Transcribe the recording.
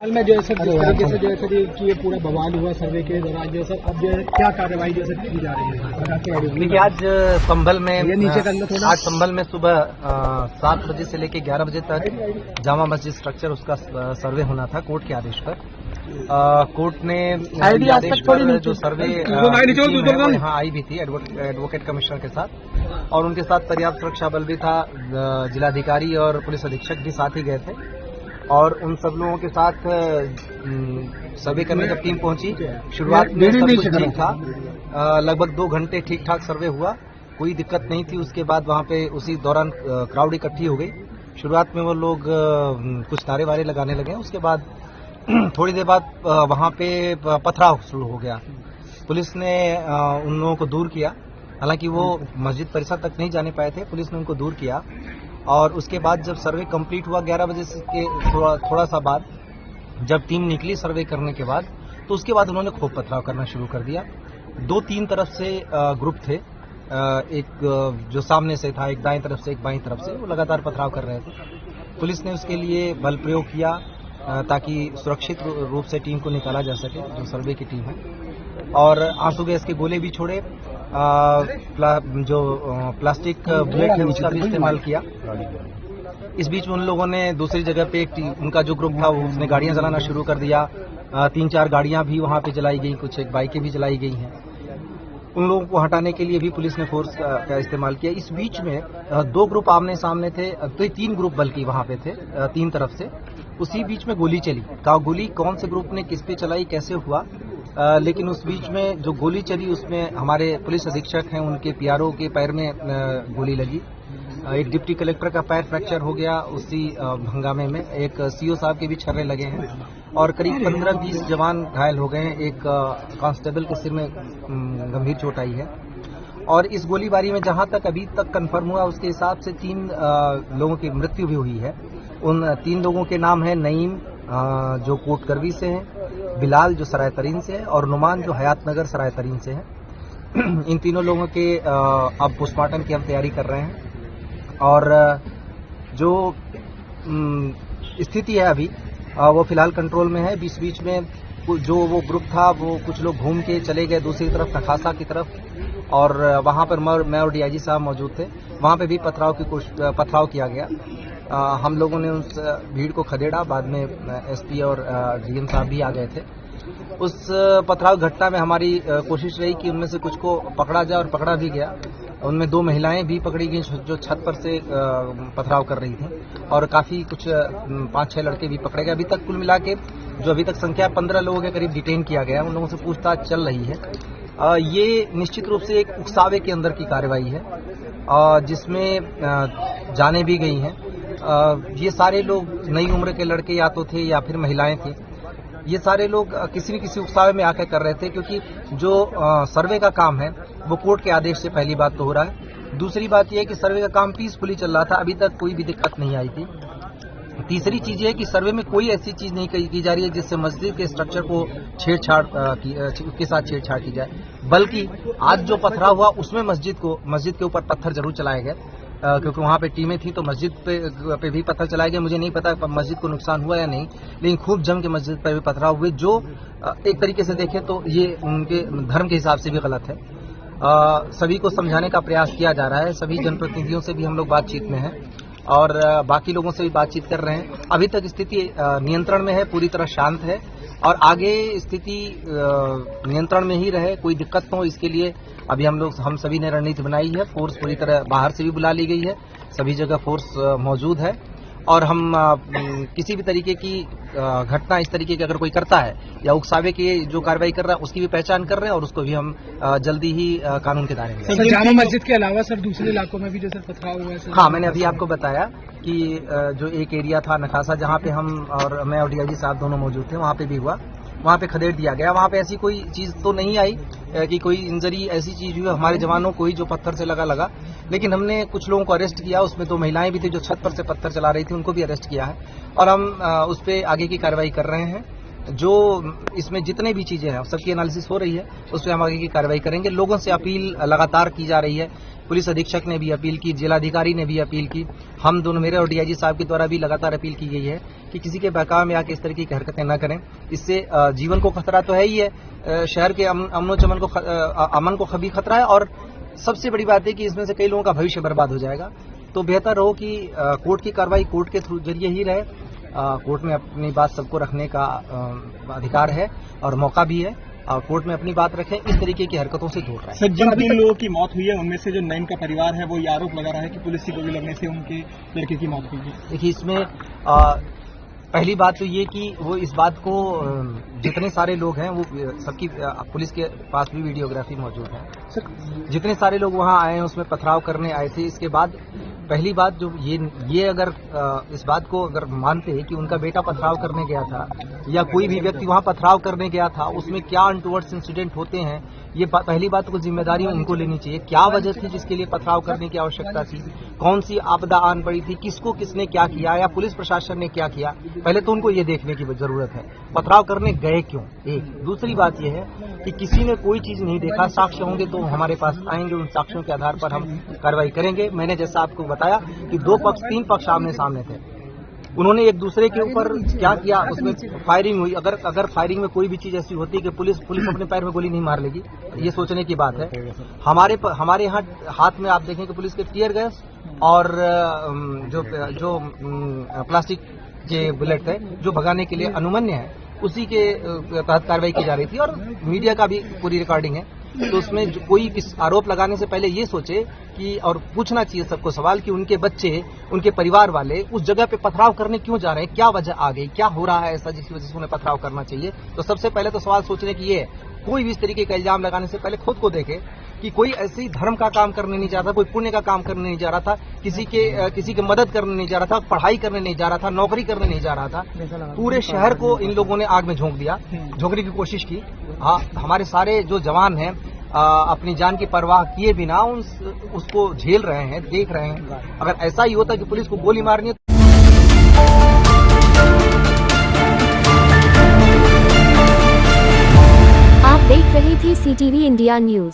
हाल में जो है सर, जिस तरीके से जो है सर कि ये पूरा बवाल हुआ सर्वे के दौरान जो है सर, अब जो है क्या कार्रवाई जो है सर की जा रही है? देखिए, आज संभल में नीचे करना थोड़ा। आज संभल में सुबह 7 बजे से लेकर 11 बजे तक जामा मस्जिद स्ट्रक्चर उसका सर्वे होना था कोर्ट के आदेश पर। कोर्ट ने आदेश पर जो सर्वे यहाँ आई भी थी एडवोकेट कमिश्नर के साथ, और उनके साथ पर्याप्त सुरक्षा बल भी था। जिलाधिकारी और पुलिस अधीक्षक भी साथ ही गए थे, और उन सब लोगों के साथ सर्वे करने जब टीम पहुंची, शुरुआत में सब कुछ ठीक था। लगभग 2 घंटे ठीक ठाक सर्वे हुआ, कोई दिक्कत नहीं थी। उसके बाद वहां पे उसी दौरान क्राउड इकट्ठी हो गई। शुरुआत में वो लोग कुछ नारे वारे लगाने लगे। उसके बाद थोड़ी देर बाद वहां पे पथराव शुरू हो गया। पुलिस ने उन लोगों को दूर किया, हालांकि वो मस्जिद परिसर तक नहीं जाने पाए थे। पुलिस ने उनको दूर किया, और उसके बाद जब सर्वे कंप्लीट हुआ 11 बजे के थोड़ा सा बाद, जब टीम निकली सर्वे करने के बाद, तो उसके बाद उन्होंने खूब पथराव करना शुरू कर दिया। 2-3 तरफ से ग्रुप थे, एक जो सामने से था, एक दाएं तरफ से, एक बाईं तरफ से, वो लगातार पथराव कर रहे थे। पुलिस ने उसके लिए बल प्रयोग किया ताकि सुरक्षित रूप से टीम को निकाला जा सके, जो सर्वे की टीम है, और आंसू गैस के गोले भी छोड़े। जो प्लास्टिक बुलेट है उसका भी इस्तेमाल किया। इस बीच उन लोगों ने दूसरी जगह पे उनका जो ग्रुप था वो उसने गाड़ियां जलाना शुरू कर दिया। 3-4 गाड़ियां भी वहां पे जलाई गई, कुछ एक बाइकें भी जलाई गई हैं। उन लोगों को हटाने के लिए भी पुलिस ने फोर्स का इस्तेमाल किया। इस बीच में 2 ग्रुप आमने सामने थे, तो 3 ग्रुप बल्कि वहां पे थे 3 तरफ से। उसी बीच में गोली चली। गोली कौन से ग्रुप ने किस पे चलाई, कैसे हुआ, लेकिन उस बीच में जो गोली चली उसमें हमारे पुलिस अधीक्षक हैं, उनके पीआरओ के पैर में गोली लगी। एक डिप्टी कलेक्टर का पैर फ्रैक्चर हो गया उसी हंगामे में। एक सीओ साहब के भी छर्रे लगे हैं, और करीब 15-20 जवान घायल हो गए हैं। एक कांस्टेबल के सिर में गंभीर चोट आई है। और इस गोलीबारी में जहां तक अभी तक कंफर्म हुआ, उसके हिसाब से 3 लोगों की मृत्यु भी हुई है। उन 3 लोगों के नाम है नईम, जो कोट करवी से है, बिलाल जो सराय तरीन से है, और नुमान जो हयात नगर सराय तरीन से है। इन तीनों लोगों के अब पोस्टमार्टम की हम तैयारी कर रहे हैं, और जो स्थिति है अभी वो फिलहाल कंट्रोल में है। बीच में जो वो ग्रुप था, वो कुछ लोग घूम के चले गए दूसरी तरफ, नखासा की तरफ, और वहां पर मैं और डीआईजी साहब मौजूद थे। वहां पे भी पथराव किया गया। हम लोगों ने उस भीड़ को खदेड़ा। बाद में एसपी और डीएम साहब भी आ गए थे। उस पथराव घटना में हमारी कोशिश रही कि उनमें से कुछ को पकड़ा जाए, और पकड़ा भी गया। उनमें 2 महिलाएं भी पकड़ी गई जो छत पर से पथराव कर रही थी, और काफी कुछ 5-6 लड़के भी पकड़े गए। अभी तक कुल मिला के जो अभी तक संख्या 15 लोगों के करीब डिटेन किया गया है। उन लोगों से पूछताछ चल रही है। ये निश्चित रूप से एक उकसावे के अंदर की कार्रवाई है, जिसमें जानें भी गई हैं। ये सारे लोग नई उम्र के लड़के या तो थे या फिर महिलाएं थी। ये सारे लोग किसी न किसी उकसावे में आकर कर रहे थे, क्योंकि जो सर्वे का काम है वो कोर्ट के आदेश से पहली बात तो हो रहा है। दूसरी बात यह है कि सर्वे का काम पीसफुली चल रहा था, अभी तक कोई भी दिक्कत नहीं आई थी। तीसरी चीज ये है कि सर्वे में कोई ऐसी चीज नहीं की जा रही है जिससे मस्जिद के स्ट्रक्चर को उसके साथ छेड़छाड़ की जाए, बल्कि आज जो पथराव हुआ उसमें मस्जिद के ऊपर पत्थर जरूर चलाए गए, क्योंकि वहां पे टीमें थी, तो मस्जिद पे भी पत्थर चलाए गए। मुझे नहीं पता मस्जिद को नुकसान हुआ या नहीं, लेकिन खूब जम के मस्जिद पर भी पथराव हुए, जो एक तरीके से देखें तो ये उनके धर्म के हिसाब से भी गलत है। सभी को समझाने का प्रयास किया जा रहा है। सभी जनप्रतिनिधियों से भी हम लोग बातचीत में हैं, और बाकी लोगों से भी बातचीत कर रहे हैं। अभी तक स्थिति नियंत्रण में है, पूरी तरह शांत है, और आगे स्थिति नियंत्रण में ही रहे, कोई दिक्कत न हो, इसके लिए अभी हम सभी ने रणनीति बनाई है। फोर्स पूरी तरह बाहर से भी बुला ली गई है, सभी जगह फोर्स मौजूद है, और हम किसी भी तरीके की घटना इस तरीके की अगर कोई करता है या उकसावे की जो कार्रवाई कर रहा है उसकी भी पहचान कर रहे हैं, और उसको भी हम जल्दी ही कानून के दायरे में। सर, जामा मस्जिद के अलावा सर दूसरे इलाकों में भी जो सर पथराव हुआ है? हाँ, मैंने अभी आपको बताया कि जो एक एरिया था नखासा, जहाँ पे मैं और डीआईजी साहब दोनों मौजूद थे, वहाँ पे भी हुआ। वहाँ पे खदेड़ दिया गया। वहाँ पे ऐसी कोई चीज तो नहीं आई कि कोई इंजरी ऐसी चीज हुई हमारे जवानों को ही जो पत्थर से लगा, लेकिन हमने कुछ लोगों को अरेस्ट किया। उसमें 2 महिलाएं भी थी जो छत पर से पत्थर चला रही थी, उनको भी अरेस्ट किया है, और हम उस पर आगे की कार्रवाई कर रहे हैं। जो इसमें जितने भी चीजें हैं सबकी एनालिसिस हो रही है, उस पर हम आगे की कार्रवाई करेंगे। लोगों से अपील लगातार की जा रही है, पुलिस अधीक्षक ने भी अपील की, जिलाधिकारी ने भी अपील की, हम दोनों मेरे और डीआईजी साहब के द्वारा भी लगातार अपील की गई है कि किसी के बहकावे में आके इस तरीके की हरकतें न करें। इससे जीवन को खतरा तो है ही है, शहर के अमन को भी खतरा है, और सबसे बड़ी बात है कि इसमें से कई लोगों का भविष्य बर्बाद हो जाएगा। तो बेहतर हो कि कोर्ट की कार्रवाई कोर्ट के थ्रू जरिए ही रहे। कोर्ट में अपनी बात सबको रखने का अधिकार है और मौका भी है, और कोर्ट में अपनी बात रखें, इस तरीके की हरकतों से दूर रहें। सर, जिन 3 लोगों की मौत हुई है उनमें से जो नईम का परिवार है वो ये आरोप लगा रहा है कि पुलिस की गोली लगने से उनके लड़के की मौत हुई है। देखिए, इसमें पहली बात तो ये कि वो इस बात को जितने सारे लोग हैं वो सबकी पुलिस के पास भी वीडियोग्राफी मौजूद है। जितने सारे लोग वहां आए हैं उसमें पथराव करने आए थे। इसके बाद पहली बात जो ये अगर इस बात को अगर मानते हैं कि उनका बेटा पथराव करने गया था या कोई भी व्यक्ति वहां पथराव करने गया था, उसमें क्या अनटुवर्ड्स इंसिडेंट होते हैं, ये पहली बात को जिम्मेदारी उनको लेनी चाहिए। क्या वजह थी जिसके लिए पथराव करने की आवश्यकता थी, कौन सी आपदा आन पड़ी थी, किसको किसने क्या किया या पुलिस प्रशासन ने क्या किया, पहले तो उनको ये देखने की जरूरत है। पथराव करने गए क्यों, एक। दूसरी बात यह है कि किसी ने कोई चीज नहीं देखा, साक्ष्य होंगे तो हमारे पास आएंगे, उन साक्ष्यों के आधार पर हम कार्रवाई करेंगे। मैंने जैसा आपको बताया कि 3 पक्ष आमने सामने थे, उन्होंने एक दूसरे के ऊपर क्या किया, उसमें फायरिंग हुई। अगर फायरिंग में कोई भी चीज ऐसी होती है कि पुलिस अपने पैर में गोली नहीं मार लेगी, ये सोचने की बात है। हमारे यहाँ हाथ में आप देखें कि पुलिस के टीयर गैस और जो प्लास्टिक के बुलेट है जो भगाने के लिए अनुमन्य है, उसी के तहत कार्रवाई की जा रही थी, और मीडिया का भी पूरी रिकॉर्डिंग है। तो उसमें कोई किस आरोप लगाने से पहले ये सोचे कि, और पूछना चाहिए सबको सवाल कि उनके बच्चे, उनके परिवार वाले उस जगह पे पथराव करने क्यों जा रहे हैं, क्या वजह आ गई, क्या हो रहा है ऐसा जिसकी वजह से उन्हें पथराव करना चाहिए। तो सबसे पहले तो सवाल सोचने की ये है, कोई भी इस तरीके का इल्जाम लगाने से पहले खुद को देखे कि कोई ऐसी धर्म का काम करने नहीं जा रहा था, कोई पुण्य का काम करने नहीं जा रहा था, किसी की मदद करने नहीं जा रहा था, पढ़ाई करने नहीं जा रहा था, नौकरी करने नहीं जा रहा था। पूरे शहर को इन लोगों ने आग में झोंक दिया, झोंकने की कोशिश की। हाँ, हमारे सारे जो जवान हैं अपनी जान की परवाह किए बिना उसको झेल रहे हैं, देख रहे हैं। अगर ऐसा ही होता कि पुलिस को गोली मारनी है। आप देख रहे थे CTV इंडिया न्यूज।